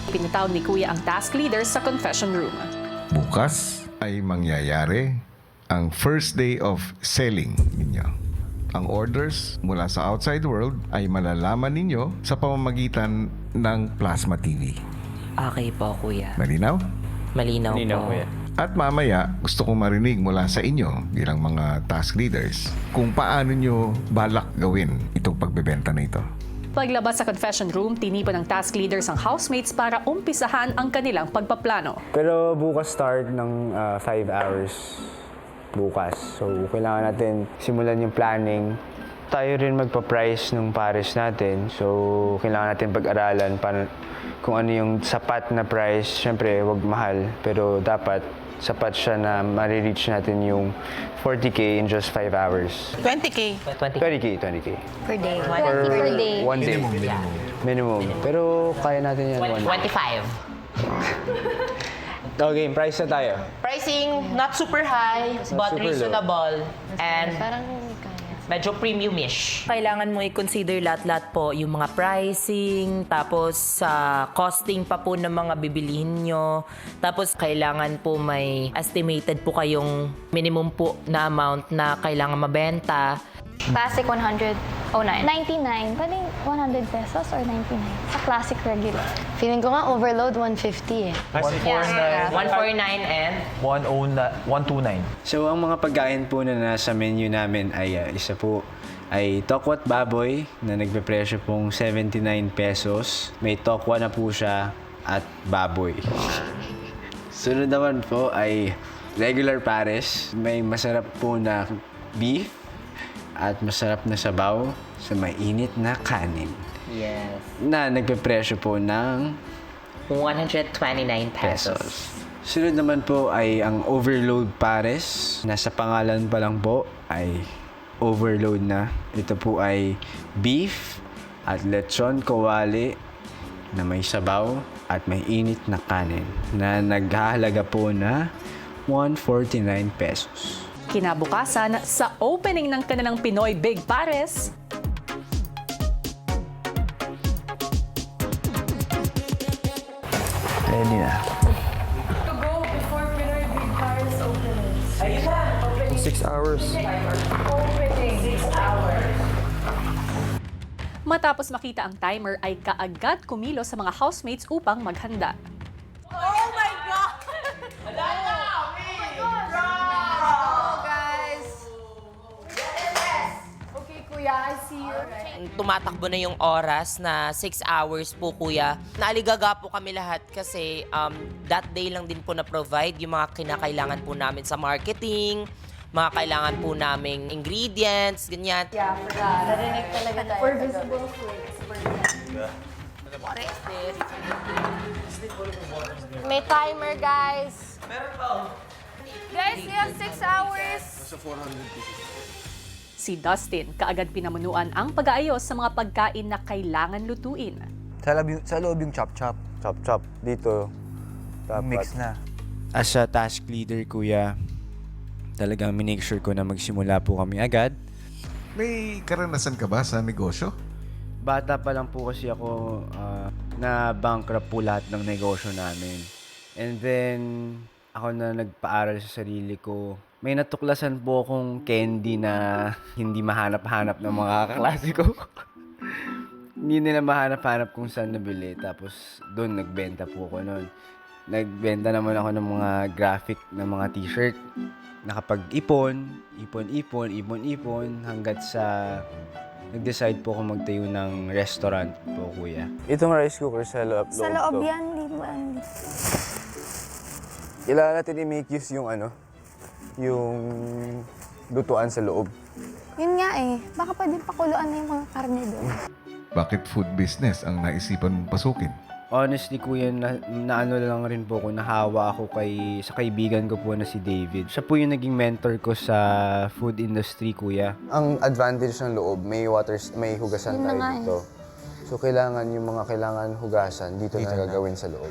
Pinatawag ni Kuya ang task leader sa confession room. Bukas ay mangyayari ang first day of selling ninyo. Ang orders mula sa outside world ay malalaman ninyo sa pamamagitan ng Plasma TV. Okay po, Kuya. Malinaw? Malinaw po. Kuya. At mamaya, gusto kong marinig mula sa inyo bilang mga task leaders kung paano nyo balak gawin itong pagbebenta na ito. Paglabas sa confession room, tinipan ng task leaders ang housemates para umpisahan ang kanilang pagpaplano. Pero bukas start ng 5 hours bukas. So, kailangan natin simulan yung planning. Tayo rin magpa-price ng pares natin. So, kailangan natin pag-aralan kung ano yung sapat na price. Siyempre, wag mahal. Pero dapat sapat siya na marireach natin yung 40K in just 5 hours. 20K. 20K. Per day. Per day. one day. Minimum. Pero kaya natin yan. 25. Okay, price na tayo. Pricing, not super high, but super low. reasonable. And Parang kaya. medyo premium-ish. Kailangan mo i-consider lahat-lahat po, yung mga pricing, tapos sa costing pa po ng mga bibilihin nyo. Tapos kailangan po may estimated po kayong minimum po na amount na kailangan mabenta. Classic 100. Oh, 99. Pwede 100 pesos or 99? Sa classic regular. Feeling ko nga overload 150 eh. 149 and 129. So, ang mga pagkain po na nasa menu namin ay isa po ay tokwat baboy na nagpe-presyo pong 79 pesos. May tokwa na po siya at baboy. Sunod naman po ay regular pares. May masarap po na beef at masarap na sabaw sa mainit na kanin yes, na nagpe-presyo po ng 129 pesos. Sunod naman po ay ang overload pares. Nasa pangalan pa lang po ay overload na. Ito po ay beef at lechon kawali na may sabaw at may init na kanin na naghahalaga po na 149 pesos. Kinabukasan, sa opening ng kanilang Pinoy Big Pares, Ready na. To go before Pinoy Big Paris opening. 6 hours. Opening. 6 hours. matapos makita ang timer ay kaagad kumilos sa mga housemates upang maghanda. Oh my God! Okay, Kuya, I see you. Tumatakbo na yung oras na 6 hours po, Kuya. Naaligaga po kami lahat kasi that day lang din po na-provide yung mga kinakailangan po namin sa marketing, mga kailangan po naming ingredients, ganyan. Yeah, for that. Narinig talaga tayo. For visible foods. What is this? May timer, guys. Guys, you have 6 hours. Si Dustin, kaagad pinamunuan ang pag-aayos sa mga pagkain na kailangan lutuin. Sa loob yung chop-chop. Chop-chop dito. Dapat. Mix na. As a task leader, kuya, talagang minake sure ko na magsimula po kami agad. May karanasan ka ba sa negosyo? Bata pa lang po kasi ako na bankrupt po lahat ng negosyo namin. And then, ako na nagpaaral sa sarili ko. May natuklasan po akong candy na hindi mahanap-hanap ng mga kaklase ko. Hindi nila mahanap-hanap kung saan nabili. Tapos, doon nagbenta po ako noon. Nagbenta naman ako ng mga graphic ng mga t-shirt. Nakapag-ipon, ipon, hanggat sa nag-decide po ako magtayo ng restaurant po, kuya. Itong rice cooker sa loob. Sa loob yan, di ba? Kailangan natin i-make use yung yung lutuan sa loob. Yun nga eh. Baka pwede pakuluan na yung mga karne doon. Bakit food business ang naisipan mong pasukin? Honestly, kuya, na ano lang rin po ako, nahawa ako sa kaibigan ko po na si David. Siya po yung naging mentor ko sa food industry, kuya. Ang advantage ng loob, may hugasan Yun na tayo nga eh. dito. So, kailangan yung mga kailangan hugasan, dito na gagawin sa loob.